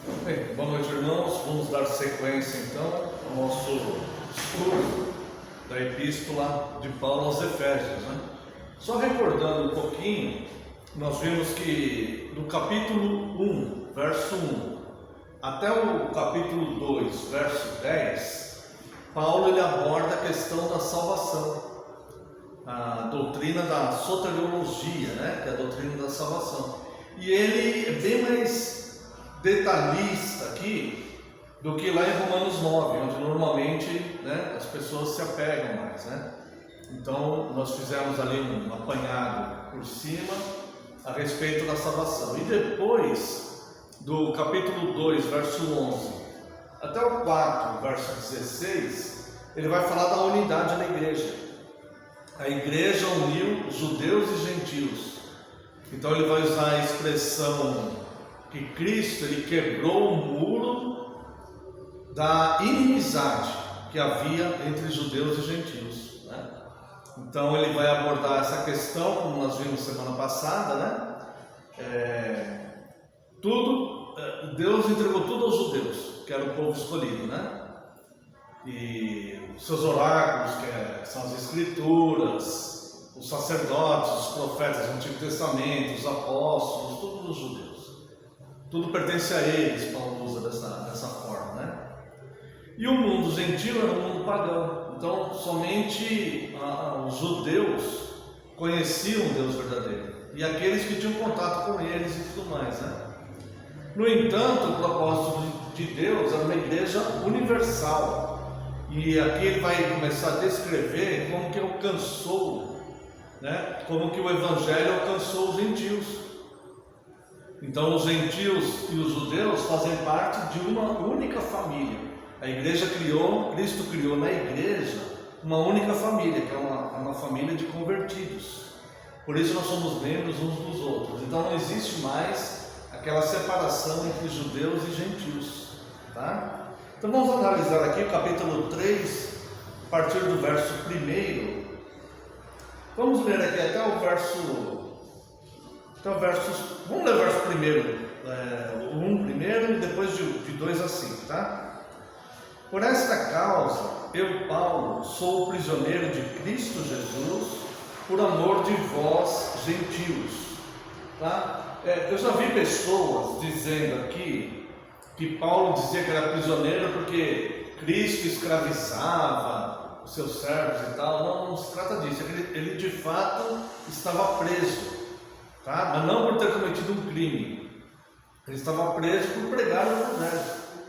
Bem, boa noite, irmãos. Vamos dar sequência então ao nosso estudo da Epístola de Paulo aos Efésios, né? Só recordando um pouquinho, nós vimos que do capítulo 1, verso 1, até o capítulo 2, verso 10, Paulo ele aborda a questão da salvação, a doutrina da soteriologia, né? Que é a doutrina da salvação. E ele é bem mais detalhista aqui do que lá em Romanos 9, onde normalmente, né, as pessoas se apegam mais, né? Então nós fizemos ali um apanhado por cima a respeito da salvação. E depois do capítulo 2, verso 11 até o 4, verso 16, ele vai falar da unidade da igreja. A igreja uniu judeus e gentios. Então ele vai usar a expressão que Cristo ele quebrou o muro da inimizade que havia entre judeus e gentios, né? Então ele vai abordar essa questão, como nós vimos semana passada, né? Deus entregou tudo aos judeus, que era o povo escolhido, né? E os seus oráculos, que são as escrituras, os sacerdotes, os profetas do Antigo Testamento, os apóstolos, tudo dos judeus. Tudo pertence a eles, Paulo usa dessa forma, né? E o mundo gentil era um mundo pagão. Então, somente os judeus conheciam o Deus verdadeiro. E aqueles que tinham contato com eles e tudo mais, né? No entanto, o propósito de Deus era uma igreja universal. E aqui ele vai começar a descrever como que alcançou, né? Como que o Evangelho alcançou os gentios. Então os gentios e os judeus fazem parte de uma única família. A igreja Cristo criou na igreja uma única família, que é uma família de convertidos. Por isso nós somos membros uns dos outros. Então não existe mais aquela separação entre judeus e gentios, tá? Então vamos analisar aqui o capítulo 3, a partir do verso 1. Vamos ler aqui até o verso... vamos ler o verso primeiro, o 1 primeiro e depois de 2 a 5, tá? Por esta causa, eu, Paulo, sou o prisioneiro de Cristo Jesus, por amor de vós, gentios, tá? Eu já vi pessoas dizendo aqui que Paulo dizia que era prisioneiro porque Cristo escravizava os seus servos e tal. Não se trata disso, ele de fato estava preso. Tá? Mas não por ter cometido um crime. Ele estava preso por pregar o Evangelho,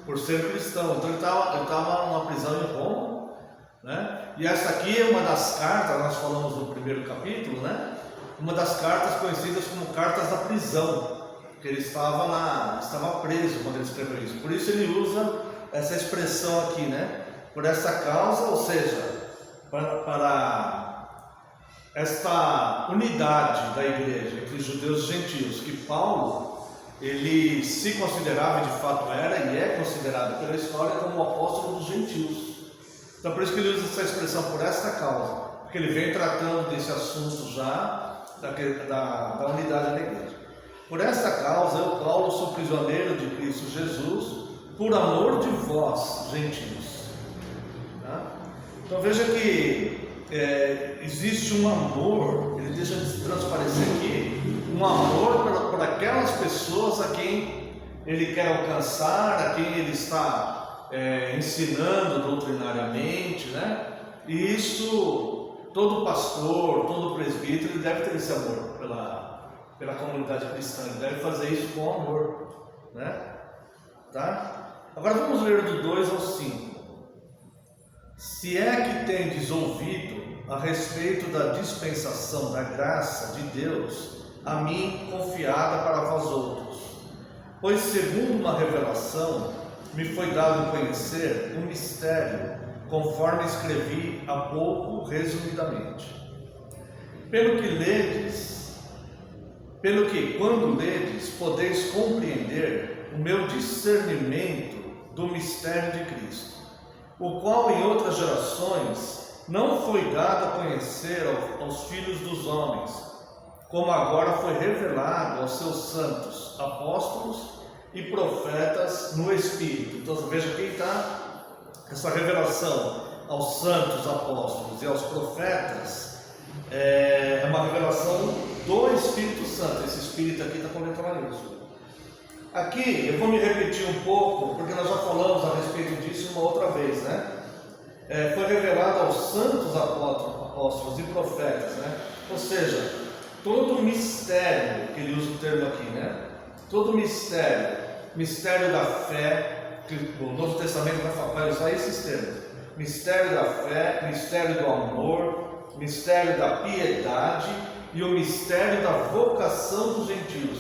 por ser cristão. Então ele estava numa prisão em Roma, né? E essa aqui é uma das cartas, nós falamos no primeiro capítulo, né? Uma das cartas conhecidas como cartas da prisão, porque ele estava preso quando ele escreveu isso. Por isso ele usa essa expressão aqui, né? Por essa causa, ou seja, para esta unidade da igreja entre judeus e gentios, que Paulo ele se considerava, de fato era e é considerado pela história como o apóstolo dos gentios. Então por isso que ele usa essa expressão, por esta causa, porque ele vem tratando desse assunto já da unidade da igreja. Por esta causa eu, Paulo, sou prisioneiro de Cristo Jesus, por amor de vós, gentios, tá? Então veja que existe um amor, ele deixa de transparecer aqui, um amor por aquelas pessoas a quem ele quer alcançar, a quem ele está ensinando doutrinariamente, né? E isso, todo pastor, todo presbítero, ele deve ter esse amor pela comunidade cristã, ele deve fazer isso com amor, né? Tá? Agora vamos ler do 2 ao 5. Se é que tendes ouvido a respeito da dispensação da graça de Deus, a mim confiada para vós outros, pois segundo uma revelação, me foi dado conhecer um mistério, conforme escrevi há pouco resumidamente. Pelo que quando ledes, podeis compreender o meu discernimento do mistério de Cristo, o qual em outras gerações não foi dado a conhecer aos filhos dos homens, como agora foi revelado aos seus santos apóstolos e profetas no Espírito. Então veja que está essa revelação aos santos apóstolos e aos profetas, é uma revelação do Espírito Santo. Esse Espírito aqui está comentando isso. Aqui eu vou me repetir um pouco, porque nós já falamos a respeito disso uma outra vez, né? Foi revelado aos santos apóstolos e profetas, né? Ou seja, todo o mistério, que ele usa o termo aqui, né? Todo o mistério da fé, que o Novo Testamento vai usar esses termos: mistério da fé, mistério do amor, mistério da piedade e o mistério da vocação dos gentios.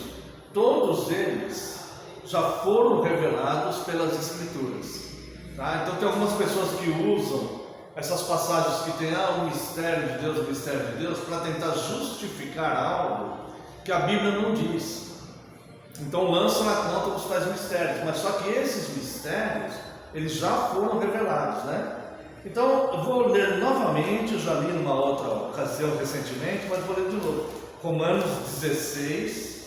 Todos eles já foram revelados pelas Escrituras. Tá? Então tem algumas pessoas que usam essas passagens que tem o mistério de Deus, para tentar justificar algo que a Bíblia não diz. Então lançam na conta dos tais mistérios, mas só que esses mistérios, eles já foram revelados, né? Então eu vou ler novamente, eu já li numa outra ocasião recentemente, mas vou ler de novo. Romanos 16,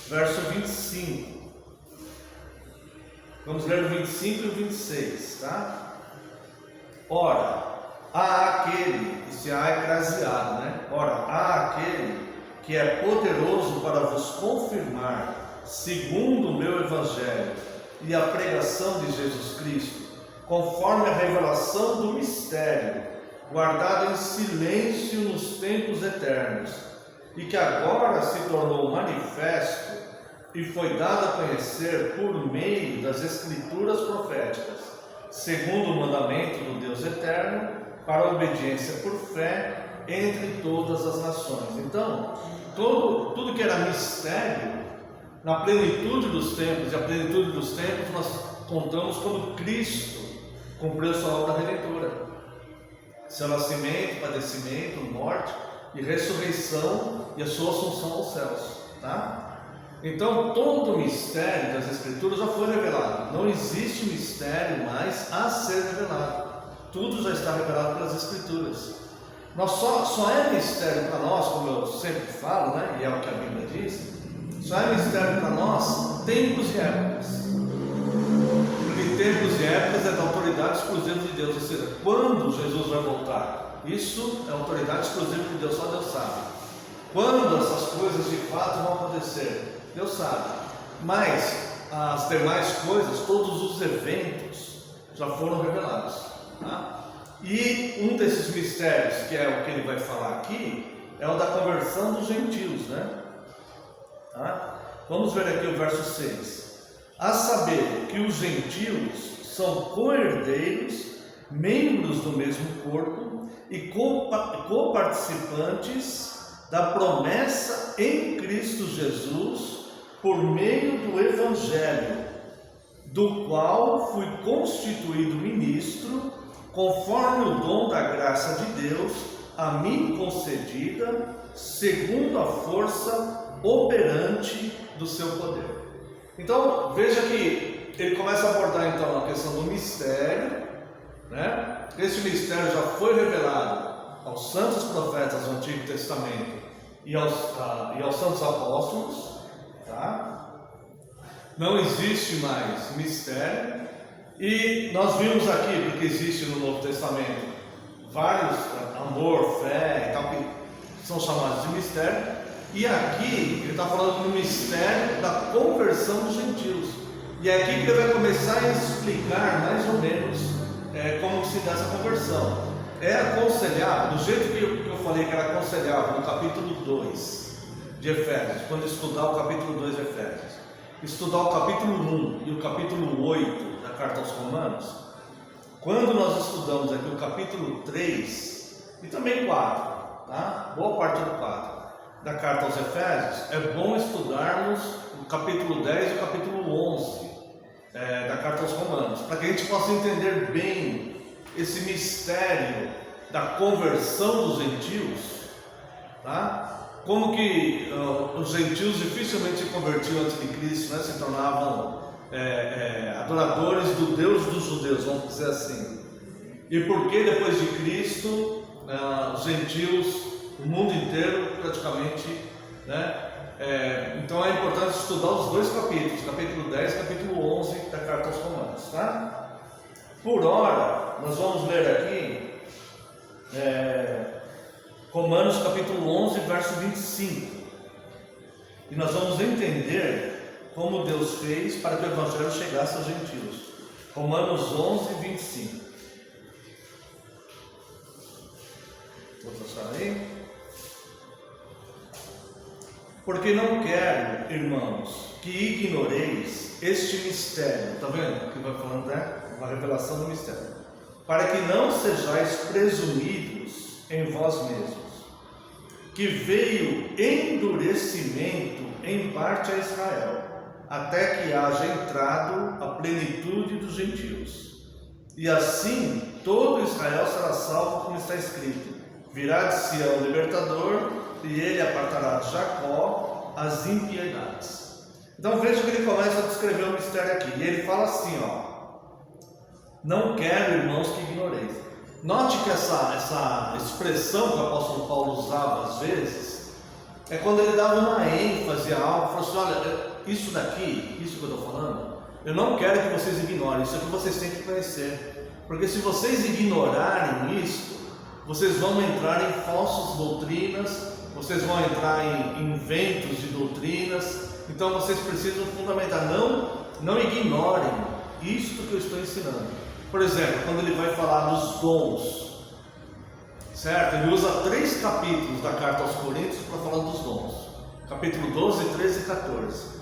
verso 25. Vamos ler o 25 e o 26, tá? Ora, há aquele, esse há é craseado, né? Ora, há aquele que é poderoso para vos confirmar, segundo o meu Evangelho e a pregação de Jesus Cristo, conforme a revelação do mistério, guardado em silêncio nos tempos eternos, e que agora se tornou manifesto e foi dado a conhecer por meio das Escrituras proféticas, segundo o mandamento do Deus eterno, para a obediência por fé entre todas as nações. Então, tudo que era mistério, na plenitude dos tempos, e a plenitude dos tempos nós contamos quando Cristo cumpriu sua obra redentora, seu nascimento, padecimento, morte e ressurreição e a sua assunção aos céus, tá? Então todo o mistério das Escrituras já foi revelado, não existe mistério mais a ser revelado, tudo já está revelado pelas Escrituras. Nós só é mistério para nós, como eu sempre falo, né? E é o que a Bíblia diz, só é mistério para nós tempos e épocas, porque tempos e épocas é da autoridade exclusiva de Deus, ou seja, quando Jesus vai voltar, isso é autoridade exclusiva de Deus, só Deus sabe. Quando essas coisas de fato vão acontecer, Deus sabe, mas as demais coisas, todos os eventos já foram revelados, tá? E um desses mistérios, que é o que ele vai falar aqui, é o da conversão dos gentios, né? Tá? Vamos ver aqui o verso 6. A saber que os gentios são co-herdeiros, membros do mesmo corpo e coparticipantes da promessa em Cristo Jesus, por meio do Evangelho, do qual fui constituído ministro, conforme o dom da graça de Deus a mim concedida, segundo a força operante do seu poder. Então veja que ele começa a abordar então a questão do mistério, né? Esse mistério já foi revelado aos santos profetas do Antigo Testamento e aos santos apóstolos, tá? Não existe mais mistério. E nós vimos aqui, porque existe no Novo Testamento vários amor, fé e tal, que são chamados de mistério. E aqui ele está falando do mistério da conversão dos gentios. E é aqui que ele vai começar a explicar mais ou menos como se dá essa conversão. É aconselhável, do jeito que eu falei que era aconselhável no capítulo 2 de Efésios, quando estudar o capítulo 2 de Efésios, estudar o capítulo 1 e o capítulo 8 da carta aos Romanos. Quando nós estudamos aqui o capítulo 3 e também 4, tá? Boa parte do 4 da carta aos Efésios, é bom estudarmos o capítulo 10 e o capítulo 11 da carta aos Romanos, para que a gente possa entender bem esse mistério da conversão dos gentios, tá? Como que os gentios dificilmente se convertiam antes de Cristo, né? Se tornavam adoradores do Deus dos judeus, vamos dizer assim. E por que depois de Cristo os gentios, o mundo inteiro praticamente, né, Então é importante estudar os dois capítulos, capítulo 10 e capítulo 11 da Carta aos Romanos, tá? Por hora, nós vamos ler aqui Romanos capítulo 11, verso 25. E nós vamos entender como Deus fez para que o Evangelho chegasse aos gentios. Romanos 11, 25. Vou passar aí. Porque não quero, irmãos, que ignoreis este mistério. Está vendo? Que vai falando, né? Uma revelação do mistério. Para que não sejais presumidos em vós mesmos, que veio endurecimento em parte a Israel, até que haja entrado a plenitude dos gentios. E assim todo Israel será salvo, como está escrito: virá de Sião o libertador, e ele apartará de Jacó as impiedades. Então veja que ele começa a descrever o mistério aqui, e ele fala assim, não quero, irmãos, que ignoreis. Note que essa expressão que o apóstolo Paulo usava às vezes, é quando ele dava uma ênfase a algo, falou assim, olha, isso daqui, isso que eu estou falando, eu não quero que vocês ignorem, isso aqui vocês têm que conhecer, porque se vocês ignorarem isso, vocês vão entrar em falsas doutrinas, vocês vão entrar em inventos de doutrinas, então vocês precisam fundamentar, não ignorem isto que eu estou ensinando. Por exemplo, quando ele vai falar dos dons, certo? Ele usa 3 capítulos da carta aos Coríntios para falar dos dons, capítulo 12, 13 e 14.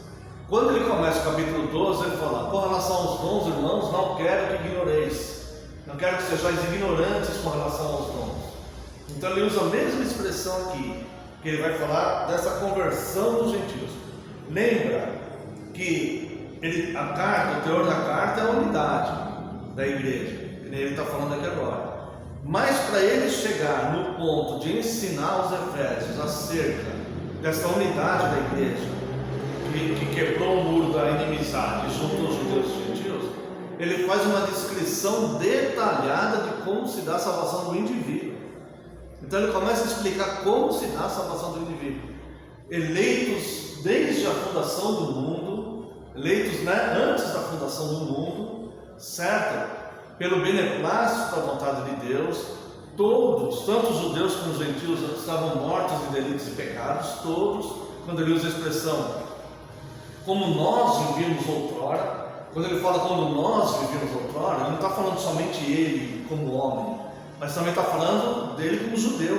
Quando ele começa o capítulo 12, ele fala, com relação aos dons, irmãos, não quero que ignoreis, não quero que sejais ignorantes com relação aos dons. Então ele usa a mesma expressão aqui, que ele vai falar dessa conversão dos gentios. Lembra que a carta, o teor da carta é a unidade da igreja, que ele está falando aqui agora. Mas para ele chegar no ponto de ensinar os efésios acerca dessa unidade da igreja, que quebrou o muro da inimizade junto aos judeus e gentios, ele faz uma descrição detalhada de como se dá a salvação do indivíduo. Então ele começa a explicar como se dá a salvação do indivíduo. Eleitos desde a fundação do mundo, eleitos antes da fundação do mundo, certo? Pelo beneplácito da vontade de Deus, todos, tanto os judeus como os gentios, estavam mortos em delitos e pecados, todos. Quando ele usa a expressão como nós vivíamos outrora, quando ele fala como nós vivíamos outrora, ele não está falando somente ele como homem, mas também está falando dele como judeu,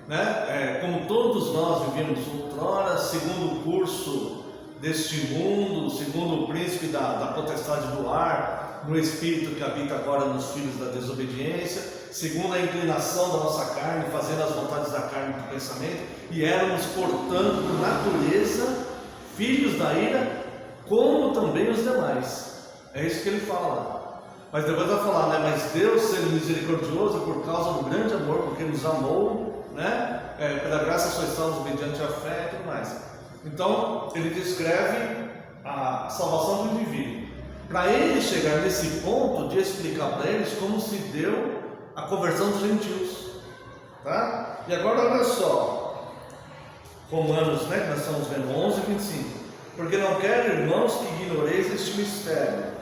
né? Como todos nós vivíamos outrora, segundo o curso deste mundo, segundo o príncipe da potestade do ar, no espírito que habita agora nos filhos da desobediência, segundo a inclinação da nossa carne, fazendo as vontades da carne e do pensamento, e éramos, portanto, por natureza, filhos da ira, como também os demais. É isso que ele fala. Mas depois vai falar, né? Mas Deus, sendo misericordioso por causa do grande amor, porque nos amou, né? Pela graça sois salvos mediante a fé e tudo mais. Então, ele descreve a salvação do indivíduo. Para ele chegar nesse ponto de explicar para eles como se deu a conversão dos gentios, tá? E agora olha só, Romanos, né? Que nós estamos vendo 11 e 25. Porque não quero, irmãos, que ignoreis este mistério.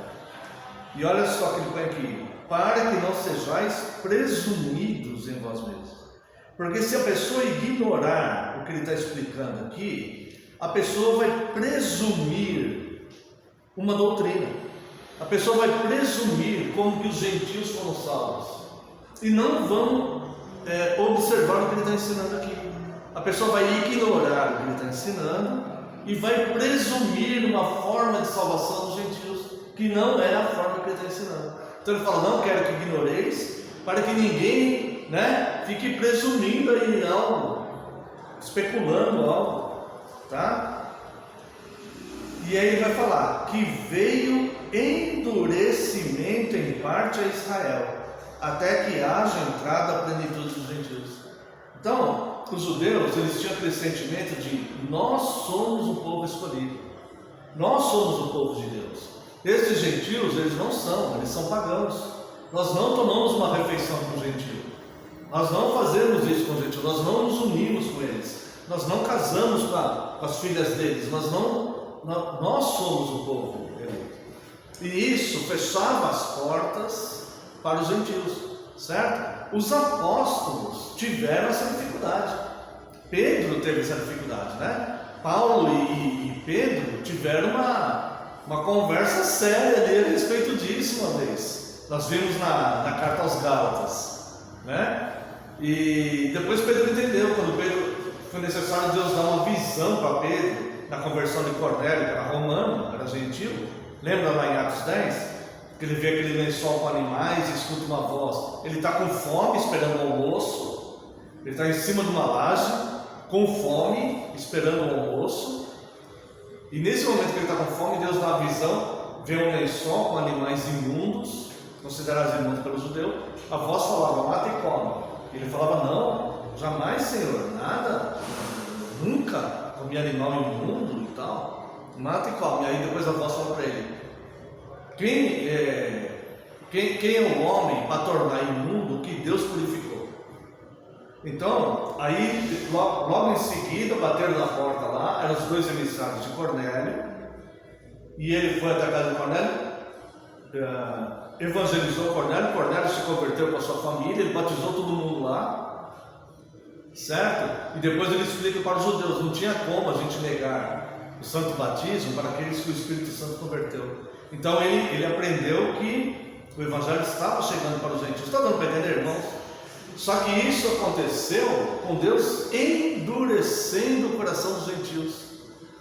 E olha só que ele põe aqui, para que não sejais presumidos em vós mesmos. Porque se a pessoa ignorar o que ele está explicando aqui, a pessoa vai presumir uma doutrina. A pessoa vai presumir como que os gentios foram salvos. E não vão observar o que ele está ensinando aqui. A pessoa vai ignorar o que ele está ensinando e vai presumir uma forma de salvação dos gentios que não é a forma que ele está ensinando. Então ele fala, não quero que ignoreis, para que ninguém, fique presumindo aí algo, especulando algo, tá? E aí ele vai falar que veio endurecimento em parte a Israel, até que haja entrada a plenitude dos gentios. Então, os judeus, eles tinham aquele sentimento de nós somos o povo escolhido, nós somos o povo de Deus. Esses gentios, eles não são, eles são pagãos. Nós não tomamos uma refeição com o gentio, nós não fazemos isso com o gentio, nós não nos unimos com eles, nós não casamos com as filhas deles, mas nós somos o povo eleito. E isso fechava as portas para os gentios, certo? Os apóstolos tiveram essa dificuldade. Pedro teve essa dificuldade, né? Paulo e Pedro tiveram uma conversa séria ali a respeito disso uma vez. Nós vimos na carta aos Gálatas, né? E depois Pedro entendeu, quando Pedro foi necessário Deus dar uma visão para Pedro na conversão de Cornélio, que era romano, era gentil. Lembra lá em Atos 10? Que ele vê aquele lençol com animais e escuta uma voz. Ele está com fome, esperando o almoço. Ele está em cima de uma laje, com fome, esperando o almoço. E nesse momento que ele está com fome, Deus dá a visão, vê um lençol com animais imundos, considerados imundos pelo judeu. A voz falava, mata e come. Ele falava, não, jamais, Senhor, nada, nunca comi animal imundo e tal, mata e come. Aí depois a voz fala para ele, quem é o homem para tornar imundo o que Deus purificou? Então, aí logo em seguida bateram na porta lá, eram os dois emissários de Cornélio, e ele foi até a casa de Cornélio, evangelizou Cornélio se converteu com a sua família, ele batizou todo mundo lá, certo? E depois ele explica para os judeus, não tinha como a gente negar o santo batismo para aqueles que o Espírito Santo converteu. Então ele aprendeu que o evangelho estava chegando para os gentios. Está dando para entender, irmãos? Só que isso aconteceu com Deus endurecendo o coração dos gentios,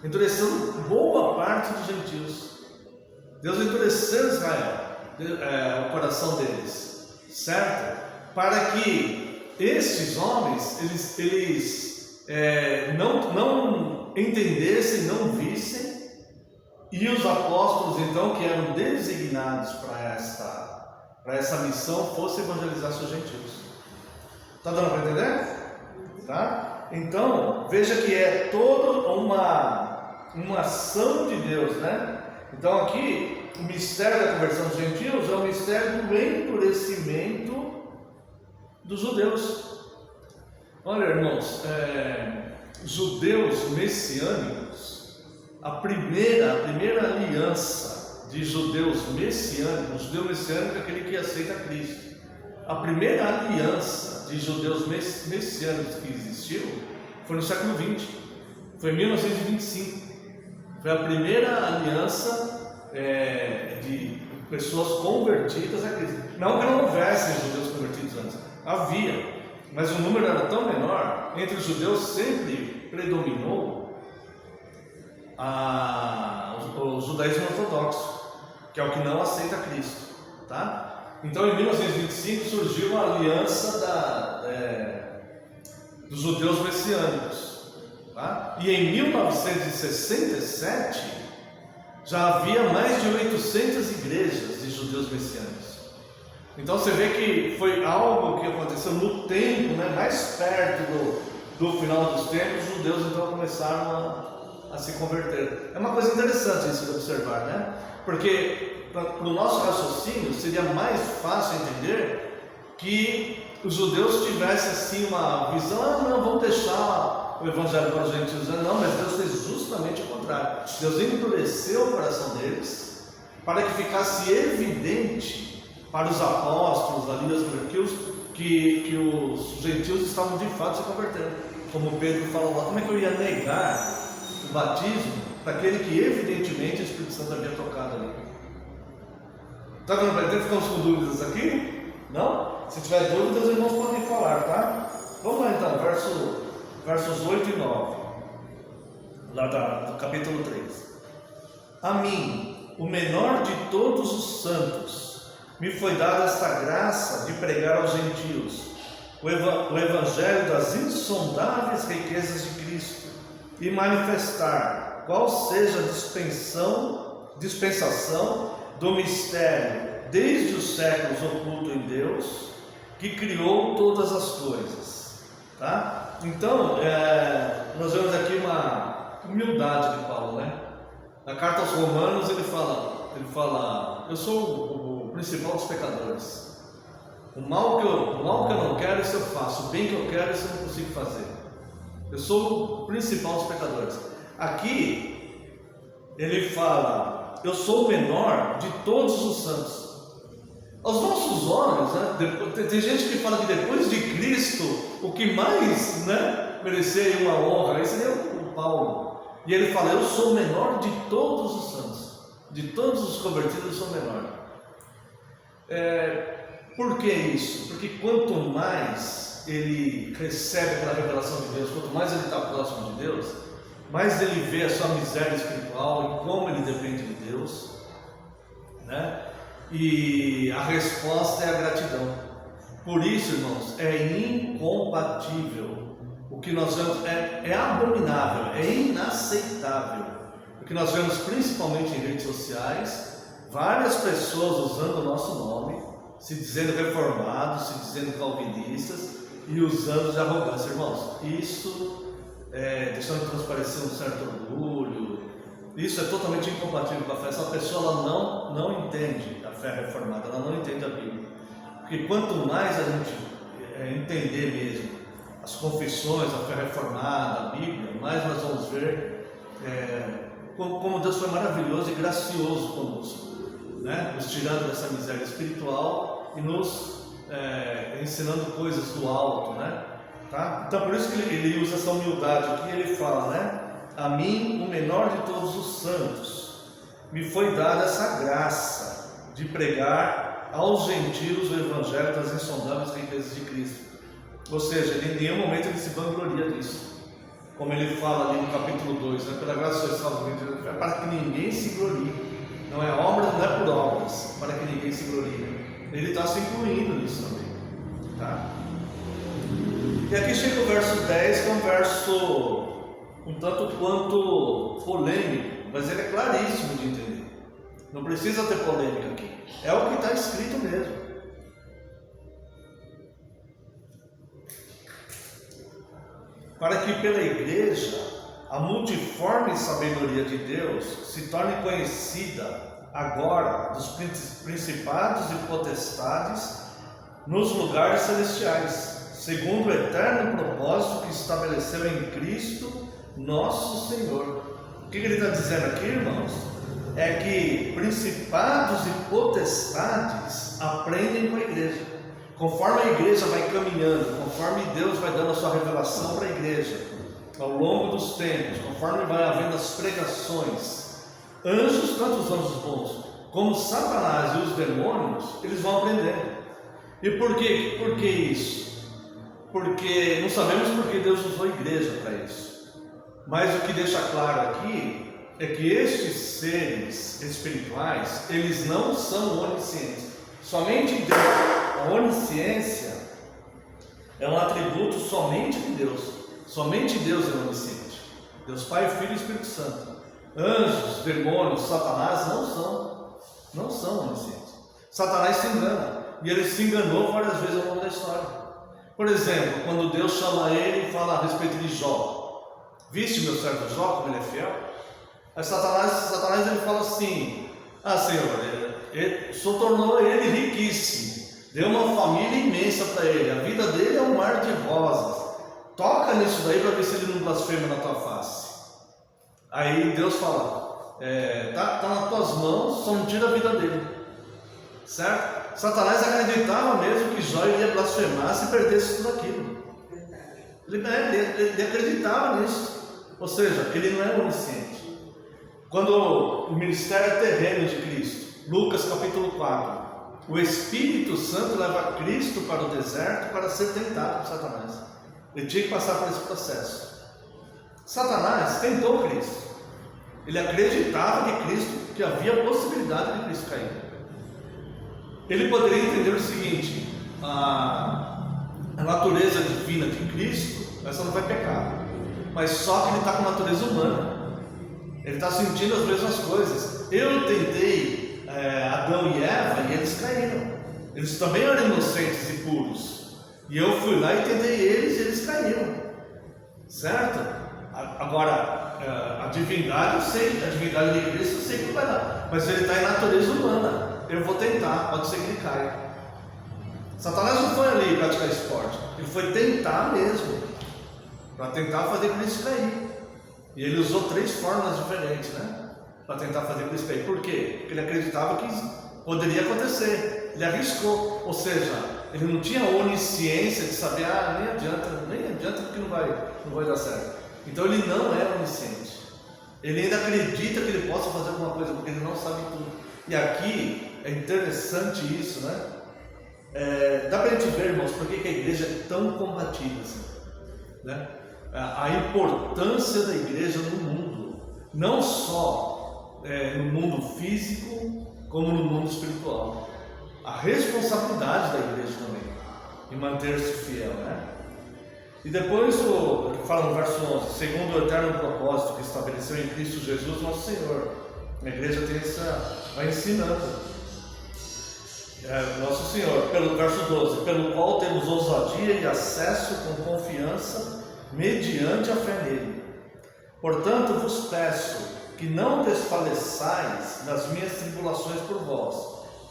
endurecendo boa parte dos gentios. Deus endureceu Israel, o coração deles, certo? Para que esses homens, eles não entendessem, não vissem, e os apóstolos então que eram designados para essa missão fossem evangelizar seus gentios. Está dando para entender? Tá? Então, veja que é toda uma ação de Deus, né? Então aqui, o mistério da conversão dos gentios é o mistério do endurecimento dos judeus. Olha, irmãos, judeus messiânicos, a primeira aliança de judeus messiânicos, o judeu messiânico é aquele que aceita Cristo. A primeira aliança de judeus messiânicos que existiu foi no século XX, foi em 1925. Foi a primeira aliança de pessoas convertidas a Cristo. Não que não houvessem judeus convertidos antes, havia, mas o número era tão menor. Entre os judeus sempre predominou o judaísmo ortodoxo, que é o que não aceita Cristo, tá? Então, em 1925 surgiu a aliança dos judeus messiânicos, tá? E em 1967 já havia mais de 800 igrejas de judeus messiânicos. Então você vê que foi algo que aconteceu no tempo, né, mais perto do final dos tempos. Os judeus então começaram a se converter. É uma coisa interessante isso de observar, né? Porque para o nosso raciocínio seria mais fácil entender que os judeus tivessem assim uma visão, não, vamos deixar o evangelho para os gentios. Não, mas Deus fez justamente o contrário. Deus endureceu o coração deles para que ficasse evidente para os apóstolos ali, que os gentios estavam de fato se convertendo. Como Pedro falou lá, como é que eu ia negar o batismo daquele que evidentemente o Espírito Santo havia tocado ali? Está dando para entender? Ficamos com dúvidas aqui? Não? Se tiver dúvidas, os irmãos podem falar, tá? Vamos lá então, versos 8 e 9, lá do capítulo 3. A mim, o menor de todos os santos, me foi dada esta graça de pregar aos gentios o evangelho das insondáveis riquezas de Cristo e manifestar qual seja a dispensação do mistério desde os séculos oculto em Deus, que criou todas as coisas, tá? Então, nós vemos aqui uma humildade de Paulo, né? Na carta aos Romanos ele fala, eu sou o principal dos pecadores. O mal que eu não quero, isso eu faço. O bem que eu quero, isso eu não consigo fazer. Eu sou o principal dos pecadores. Aqui ele fala: eu sou o menor de todos os santos. Aos nossos olhos, né, tem gente que fala que depois de Cristo, o que mais, né, merecia uma honra, esse seria o Paulo. E ele fala: eu sou o menor de todos os santos, de todos os convertidos eu sou o menor. Por que isso? Porque quanto mais ele recebe aquela revelação de Deus, quanto mais ele está próximo de Deus, mais ele vê a sua miséria espiritual e como ele depende de Deus, né? E a resposta é a gratidão. Por isso, irmãos, é incompatível. O que nós vemos é abominável, é inaceitável. O que nós vemos principalmente em redes sociais, várias pessoas usando o nosso nome, se dizendo reformados, se dizendo calvinistas e usando de arrogância. Irmãos, isso deixando transparecer um certo orgulho. Isso é totalmente incompatível com a fé. Essa pessoa ela não entende a fé reformada, ela não entende a Bíblia. Porque quanto mais a gente entender mesmo as confissões, a fé reformada, a Bíblia, mais nós vamos ver como Deus foi maravilhoso e gracioso conosco, né? Nos tirando dessa miséria espiritual e nos ensinando coisas do alto, né? Tá? Então por isso que ele usa essa humildade aqui. Ele fala, né? A mim, o menor de todos os santos, me foi dada essa graça de pregar aos gentios o evangelho das insondáveis riquezas de Cristo. Ou seja, em nenhum momento ele se vangloria disso. Como ele fala ali no capítulo 2, né? Pela graça sois salvos, é para que ninguém se glorie. Não é obras, não é por obras, para que ninguém se glorie. Ele está se incluindo nisso também. Tá? E aqui chega o verso 10, que é um verso um tanto quanto polêmico, mas ele é claríssimo de entender. Não precisa ter polêmica aqui. É o que está escrito mesmo. Para que pela igreja a multiforme sabedoria de Deus se torne conhecida agora dos principados e potestades nos lugares celestiais, segundo o eterno propósito que estabeleceu em Cristo nosso Senhor. O que ele está dizendo aqui, irmãos? É que principados e potestades aprendem com a igreja. Conforme a igreja vai caminhando, conforme Deus vai dando a sua revelação para a igreja, ao longo dos tempos, conforme vai havendo as pregações, anjos, tanto os anjos bons como Satanás e os demônios, eles vão aprendendo. E por quê? Por que isso? Porque não sabemos porque Deus usou a igreja para isso. Mas o que deixa claro aqui é que estes seres espirituais, eles não são oniscientes. Somente Deus. A onisciência é um atributo somente de Deus. Somente Deus é onisciente. Deus Pai, Filho e Espírito Santo. Anjos, demônios, Satanás não são oniscientes. Satanás se engana. E ele se enganou várias vezes ao longo da história. Por exemplo, quando Deus chama ele e fala a respeito de Jó. Viste meu servo Jó, como ele é fiel? Aí Satanás ele fala assim: Senhor, o Senhor tornou ele riquíssimo, deu uma família imensa para ele, a vida dele é um mar de rosas, toca nisso daí para ver se ele não blasfema na tua face. Aí Deus fala: tá nas tuas mãos, só não tira a vida dele, certo? Satanás acreditava mesmo que Jó iria blasfemar se perdesse tudo aquilo. Ele acreditava nisso. Ou seja, ele não é onisciente. Quando o ministério terreno de Cristo, Lucas capítulo 4, o Espírito Santo leva Cristo para o deserto para ser tentado por Satanás. Ele tinha que passar por esse processo. Satanás tentou Cristo. Ele acreditava que havia possibilidade de Cristo cair. Ele poderia entender o seguinte: a natureza divina de Cristo, essa não vai pecar. Mas só que ele está com a natureza humana. Ele está sentindo as mesmas coisas. Eu tentei Adão e Eva e eles caíram. Eles também eram inocentes e puros. E eu fui lá e tentei eles e eles caíram. Certo? Agora, a divindade eu sei, a divindade de Cristo eu sei que não vai dar. Mas ele está em natureza humana. Eu vou tentar, pode ser que ele caia. Satanás não foi ali praticar esporte. Ele foi tentar mesmo. Para tentar fazer Cristo cair. E ele usou 3 formas diferentes, né? Para tentar fazer isso aí. Por quê? Porque ele acreditava que poderia acontecer. Ele arriscou. Ou seja, ele não tinha onisciência de saber, nem adianta porque não vai dar certo. Então ele não é onisciente. Ele ainda acredita que ele possa fazer alguma coisa, porque ele não sabe tudo. E aqui é interessante isso, né? Dá para a gente ver, irmãos, por que a igreja é tão combativa assim, né? A importância da igreja no mundo, não só no mundo físico, como no mundo espiritual. A responsabilidade da igreja também, em manter-se fiel, né? E depois, fala no verso 11, segundo o eterno propósito que estabeleceu em Cristo Jesus, nosso Senhor. A igreja vai ensinando. Nosso Senhor, pelo verso 12, pelo qual temos ousadia e acesso com confiança, mediante a fé nele. Portanto, vos peço que não desfaleçais nas minhas tribulações por vós,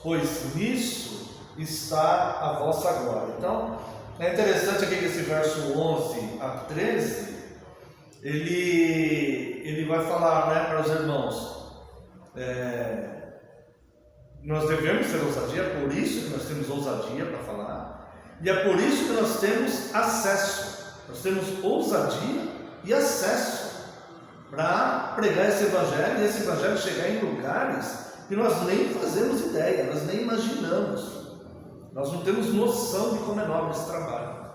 pois nisso está a vossa glória. Então, é interessante aqui que esse verso 11 a 13, ele vai falar, né, para os irmãos, nós devemos ter ousadia, é por isso que nós temos ousadia para falar, e é por isso que nós temos acesso, nós temos ousadia e acesso para pregar esse evangelho, e esse evangelho chegar em lugares que nós nem fazemos ideia, nós nem imaginamos. Nós não temos noção de como é nobre esse trabalho.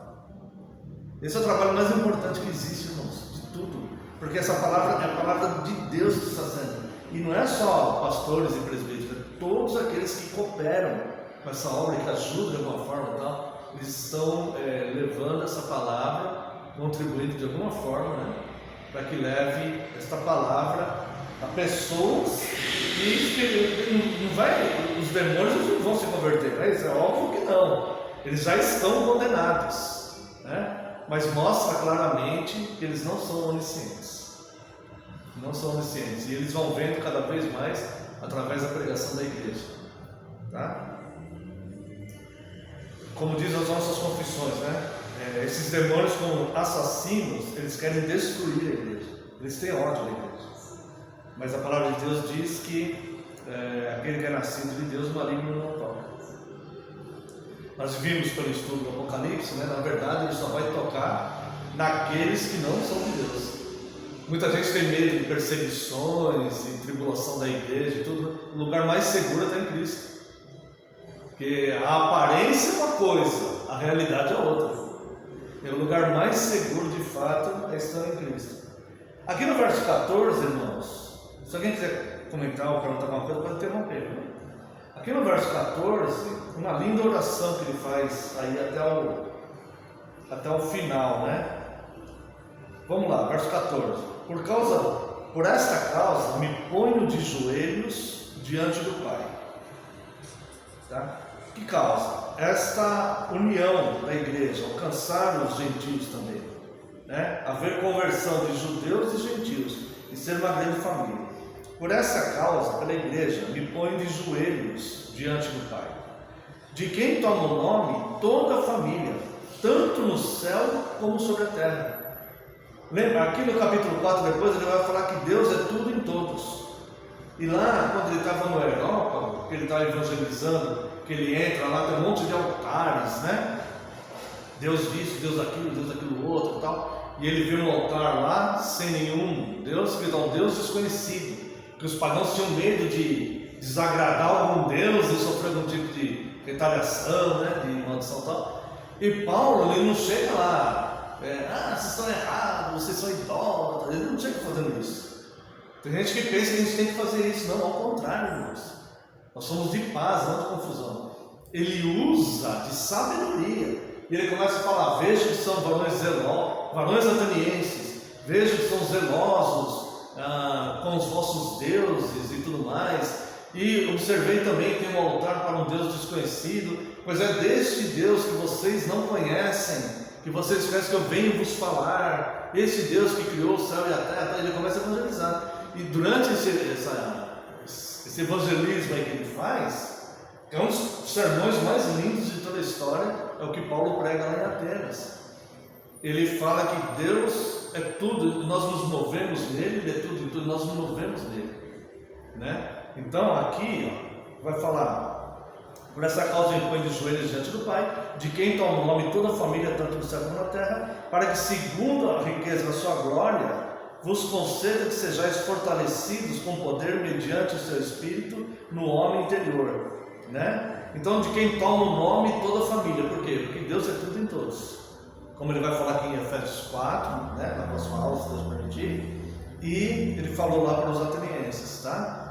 Esse é o trabalho mais importante que existe, irmãos, de tudo. Porque essa palavra é a palavra de Deus que está sendo. E não é só pastores e presbíteros, é todos aqueles que cooperam com essa obra, que ajudam de alguma forma e tal. Eles estão levando essa palavra, contribuindo de alguma forma, né, para que leve esta palavra a pessoas que não vai, os demônios não vão se converter, né? Isso é óbvio que não, eles já estão condenados, né? Mas mostra claramente que eles não são oniscientes, e eles vão vendo cada vez mais através da pregação da igreja, tá? Como diz as nossas confissões, né? Esses demônios, como assassinos, eles querem destruir a igreja, eles têm ódio da igreja. Mas a palavra de Deus diz que aquele que é nascido de Deus, o maligno não toca. Nós vimos pelo estudo do Apocalipse, né? Na verdade ele só vai tocar naqueles que não são de Deus. Muita gente tem medo de perseguições e tribulação da igreja e tudo. O lugar mais seguro está em Cristo. Porque a aparência é uma coisa, a realidade é outra. E o lugar mais seguro de fato é estar em Cristo. Aqui no verso 14, irmãos, se alguém quiser comentar ou perguntar alguma coisa, pode interromper, né? Aqui no verso 14, uma linda oração que ele faz aí até o final, né? Vamos lá, verso 14. Por esta causa me ponho de joelhos diante do Pai. Tá? Que causa? Esta união da igreja, alcançar os gentios também, né? Haver conversão de judeus e gentios e ser uma grande família. Por essa causa, pela igreja, me ponho de joelhos diante do Pai, de quem toma o nome toda a família, tanto no céu como sobre a terra. Lembra, aqui no capítulo 4, depois ele vai falar que Deus é tudo em todos. E lá, quando ele estava no Europa, que ele estava evangelizando, que ele entra lá, tem um monte de altares, né? Deus isso, Deus aquilo outro e tal. E ele viu um altar lá, sem nenhum Deus, que é um Deus desconhecido. Que os pagãos tinham medo de desagradar algum Deus e sofrer algum tipo de retaliação, né? De maldição e tal. E Paulo, ele não chega lá, vocês estão errados, vocês são idólatras. Ele não chega fazendo isso. Tem gente que pensa que a gente tem que fazer isso. Não, ao contrário, irmãos. Nós somos de paz, não de confusão. Ele usa de sabedoria. E ele começa a falar: vejam que são varões atenienses, vejam que são zelosos com os vossos deuses e tudo mais. E observei também que tem um altar para um Deus desconhecido, pois é deste Deus que vocês não conhecem, que vocês conhecem, que eu venho vos falar. Esse Deus que criou o céu e a terra. Ele começa a evangelizar. E durante esse evangelismo aí que ele faz, que é um dos sermões mais lindos de toda a história, é o que Paulo prega lá em Atenas. ele fala que Deus é tudo, nós nos movemos nele, ele é tudo em tudo, nós nos movemos nele, né? Então aqui vai falar: por essa causa ele põe de joelhos diante do Pai, de quem toma o nome toda a família, tanto no céu como na terra, para que, segundo a riqueza da sua glória, vos conceda que sejais fortalecidos com poder mediante o seu Espírito no homem interior, né? Então, de quem toma o nome toda a família. Por quê? Porque Deus é tudo em todos, como ele vai falar aqui em Efésios 4, né? Na próxima aula, se Deus permitir. E ele falou lá para os atenienses, tá?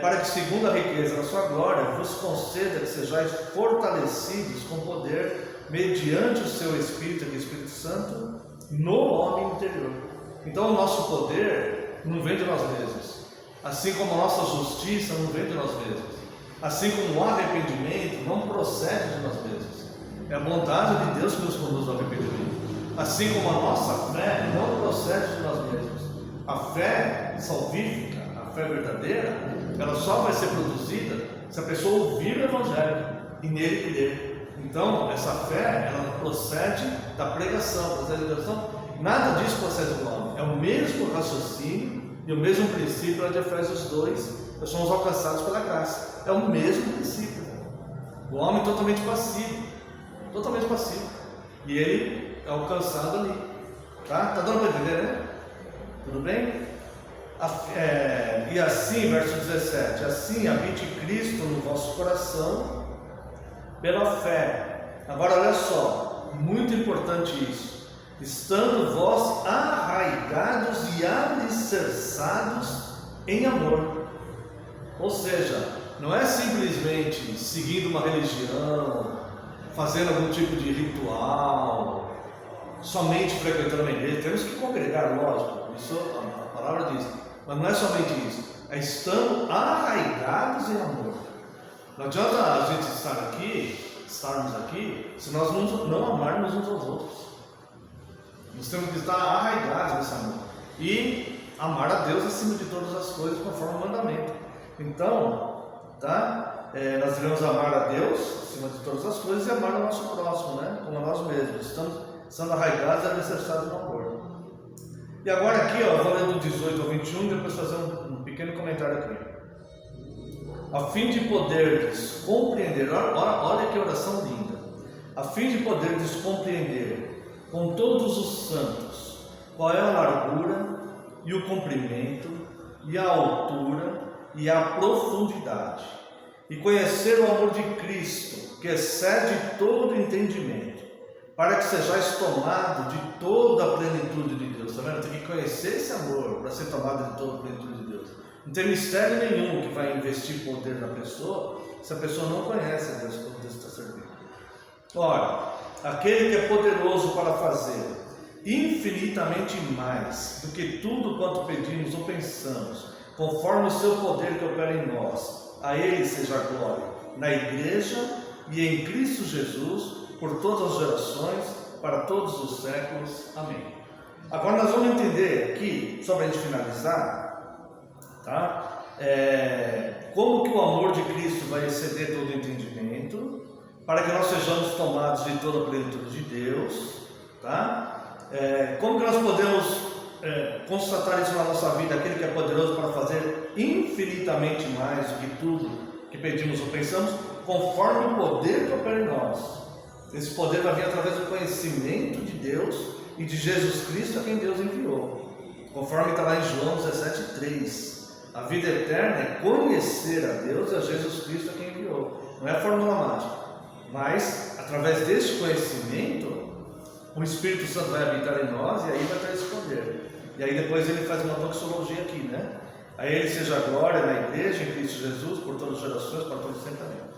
Para que, segundo a riqueza da sua glória, vos conceda que sejais fortalecidos com poder mediante o seu Espírito, que é o Espírito Santo, no homem interior. Então o nosso poder não vem de nós mesmos, assim como a nossa justiça não vem de nós mesmos, assim como o arrependimento não procede de nós mesmos. É a bondade de Deus que nos conduz ao arrependimento, assim como a nossa fé não procede de nós mesmos. A fé salvífica, a fé verdadeira, ela só vai ser produzida se a pessoa ouvir o Evangelho e nele crer. Então essa fé, ela procede da pregação, procede da pregação. Nada disso procede do homem, é o mesmo raciocínio e o mesmo princípio lá de Efésios 2, nós somos alcançados pela graça, é o mesmo princípio. O homem totalmente passivo, e ele é alcançado ali, tá? Tá dando para entender, né? Tudo bem? E assim, verso 17, assim habite Cristo no vosso coração pela fé. Agora olha só, muito importante isso: estando vós arraigados e alicerçados em amor. Ou seja, não é simplesmente seguindo uma religião, fazendo algum tipo de ritual, somente frequentando uma igreja. Temos que congregar, lógico, isso a palavra diz, mas não é somente isso, é estando arraigados em amor. Não adianta a gente estarmos aqui, se nós não amarmos uns aos outros. Nós temos que estar arraigados nesse amor e amar a Deus acima de todas as coisas, conforme o mandamento. Então, tá? Nós devemos amar a Deus acima de todas as coisas e amar o nosso próximo, né? Como a nós mesmos. Estamos sendo arraigados e alicerçados no amor. E agora aqui, ó, eu vou ler do 18 ao 21 e depois fazer um pequeno comentário aqui. A fim de poderdes compreender, olha que oração linda. A fim de poderdes compreender com todos os santos qual é a largura e o comprimento e a altura e a profundidade, e conhecer o amor de Cristo, que excede todo entendimento, para que sejais tomados de toda a plenitude de Deus. Está vendo? Tem que conhecer esse amor para ser tomado de toda a plenitude de Deus. Não tem mistério nenhum que vai investir poder na pessoa se a pessoa não conhece a Deus como Deus está servindo. Ora, aquele que é poderoso para fazer infinitamente mais do que tudo quanto pedimos ou pensamos, conforme o seu poder que opera em nós, a ele seja a glória, na igreja e em Cristo Jesus, por todas as gerações, para todos os séculos. Amém. Agora nós vamos entender aqui, só para a gente finalizar, tá? Como que o amor de Cristo vai exceder todo entendimento, para que nós sejamos tomados de toda a plenitude de Deus, tá? Como que nós podemos constatar isso na nossa vida, aquele que é poderoso para fazer infinitamente mais do que tudo que pedimos ou pensamos, conforme o poder que opera em nós. Esse poder vai vir através do conhecimento de Deus e de Jesus Cristo, a quem Deus enviou, conforme está lá em João 17,3. A vida eterna é conhecer a Deus e a Jesus Cristo, a quem enviou. Não é fórmula mágica, mas através deste conhecimento o Espírito Santo vai habitar em nós e aí vai ter esse poder. E aí depois ele faz uma doxologia aqui, né? A ele seja a glória na igreja, em Cristo Jesus, por todas as gerações, para todos sempre. Amém.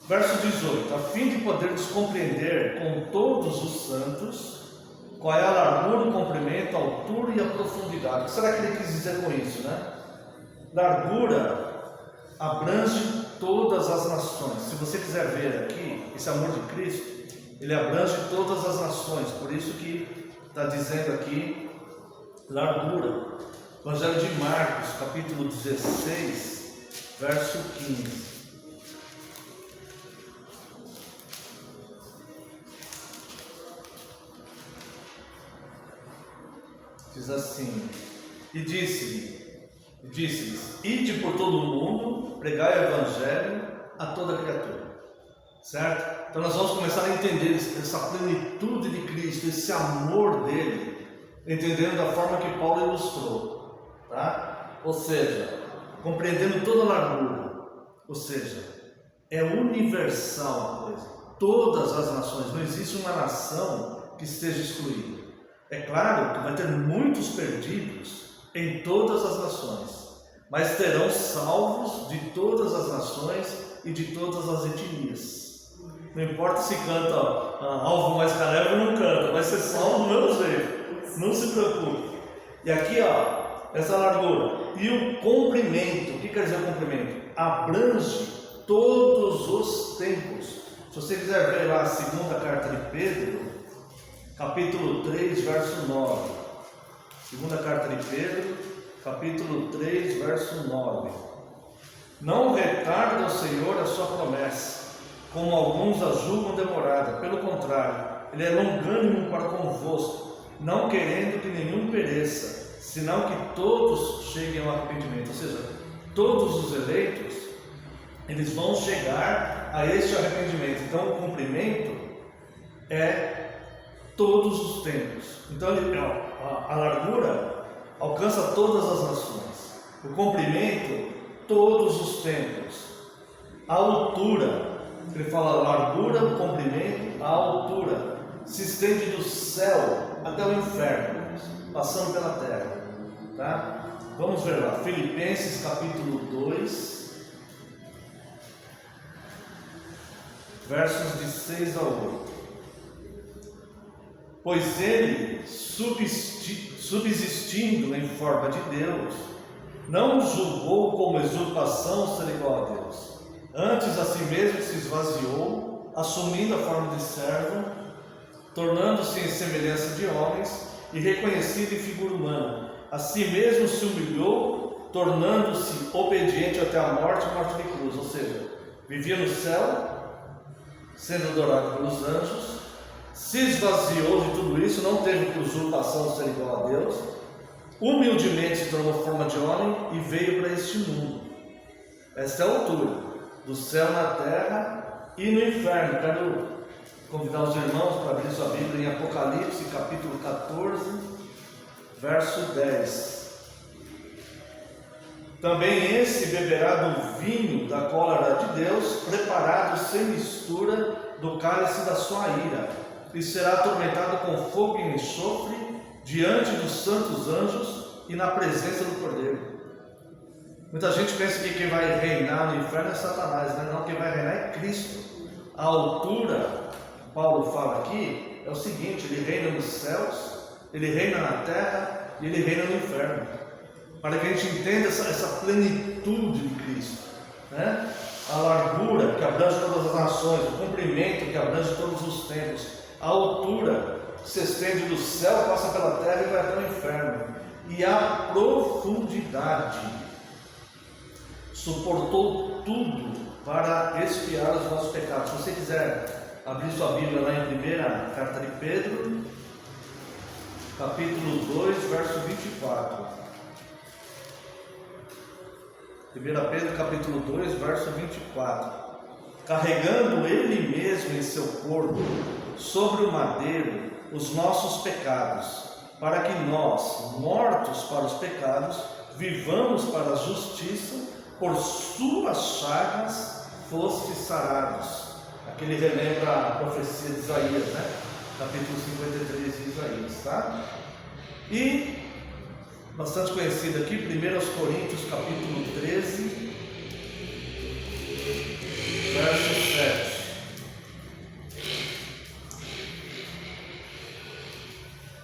Verso 18: a fim de poderdes compreender com todos os santos qual é a largura, o comprimento, a altura e a profundidade. O que será que ele quis dizer com isso, né? Largura abrange todas as nações. Se você quiser ver aqui, esse amor de Cristo, ele abrange todas as nações. Por isso que está dizendo aqui largura. Evangelho de Marcos, capítulo 16, verso 15. diz assim: e disse-lhes: ide por todo o mundo, pregai o evangelho a toda criatura. Certo? Então nós vamos começar a entender essa plenitude de Cristo, esse amor dele, entendendo da forma que Paulo ilustrou, tá? Ou seja, compreendendo toda a largura, ou seja, é universal a coisa, todas as nações, não existe uma nação que esteja excluída. É claro que vai ter muitos perdidos em todas as nações, mas terão salvos de todas as nações e de todas as etnias. Não importa se canta alvo mais carevo ou não canta, vai ser salvo do mesmo jeito, não se preocupe. E aqui, ó, essa largura e o comprimento. O que quer dizer comprimento? Abrange todos os tempos. Se você quiser ver lá a segunda carta de Pedro, capítulo 3, verso 9. Segunda carta de Pedro, capítulo 3, verso 9. Não retarda o Senhor a sua promessa, como alguns a julgam demorada. Pelo contrário, Ele é longânimo para convosco, não querendo que nenhum pereça, senão que todos cheguem ao arrependimento. Ou seja, todos os eleitos, eles vão chegar a este arrependimento. Então, o cumprimento é todos os tempos. Então, a largura alcança todas as nações. O comprimento, todos os tempos. A altura, ele fala largura, o comprimento, a altura se estende do céu até o inferno, passando pela terra, tá? Vamos ver lá, Filipenses capítulo 2, versos de 6 a 8. Pois ele, subsistindo em forma de Deus, não julgou como usurpação ser igual a Deus. Antes a si mesmo se esvaziou, assumindo a forma de servo, tornando-se em semelhança de homens e reconhecido em figura humana. A si mesmo se humilhou, tornando-se obediente até a morte de cruz. Ou seja, vivia no céu, sendo adorado pelos anjos, se esvaziou de tudo isso, não teve usurpação ser igual a Deus, humildemente se tornou forma de homem e veio para este mundo. Esta é a altura do céu na terra e no inferno. Quero convidar os irmãos para abrir sua Bíblia em Apocalipse, capítulo 14, verso 10. Também esse beberá do vinho da cólera de Deus, preparado sem mistura do cálice da sua ira, e será atormentado com fogo e enxofre diante dos santos anjos e na presença do Cordeiro. Muita gente pensa que quem vai reinar no inferno é Satanás, né? Não, quem vai reinar é Cristo. A altura, Paulo fala aqui, é o seguinte: ele reina nos céus, ele reina na terra e ele reina no inferno. Para que a gente entenda essa plenitude de Cristo, né? A largura que abrange todas as nações, o comprimento que abrange todos os tempos, a altura que se estende do céu, passa pela terra e vai até o inferno, e a profundidade, suportou tudo para expiar os nossos pecados. Se você quiser abrir sua Bíblia lá em primeira carta de Pedro, capítulo 2, verso 24. 1 Pedro capítulo 2, verso 24. Carregando Ele mesmo em seu corpo, sobre o madeiro, os nossos pecados, para que nós, mortos para os pecados, vivamos para a justiça. Por suas chagas fostes sarados. Aqui ele relembra a profecia de Isaías, né? Capítulo 53 de Isaías, tá? E bastante conhecido aqui, 1 Coríntios capítulo 13, verso 7.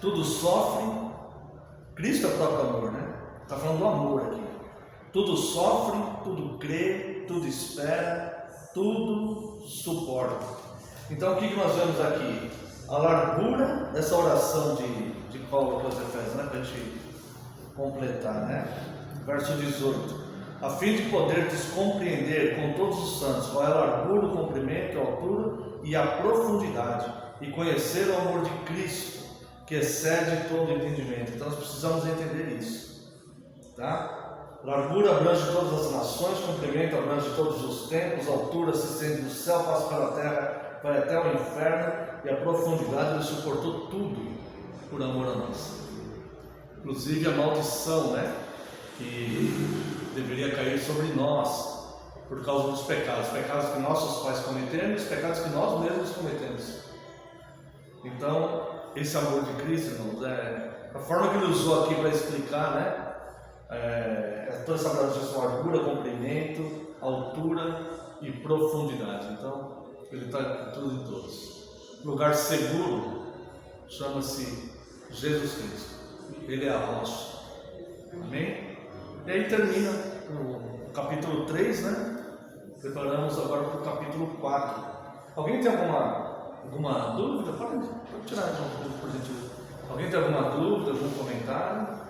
Tudo sofre, Cristo é o próprio amor, né? Está falando do amor aqui. Tudo sofre, tudo crê, tudo espera, tudo suporta. Então o que nós vemos aqui? A largura dessa oração de Paulo aos Efésios, né? Para a gente completar, né? Verso 18: a fim de poderdes compreender com todos os santos qual é a largura, o comprimento, a altura e a profundidade, e conhecer o amor de Cristo, que excede todo entendimento. Então nós precisamos entender isso, tá? Largura abrange todas as nações, comprimento abrange todos os tempos, altura se estende do céu, passa pela terra, vai até o inferno, e a profundidade ele suportou tudo por amor a nós. Inclusive a maldição, né? Que deveria cair sobre nós por causa dos pecados que nossos pais cometeram e os pecados que nós mesmos cometemos. Então, esse amor de Cristo, irmãos, a forma que ele usou aqui para explicar, né? Toda essa abrangência, largura, comprimento, altura e profundidade. Então, ele está em tudo e todos. Lugar seguro chama-se Jesus Cristo. Ele é a rocha. Amém? E aí termina o capítulo 3, né? Preparamos agora para o capítulo 4. Alguém tem alguma dúvida? Pode tirar, por gentileza. Alguém tem alguma dúvida, algum comentário?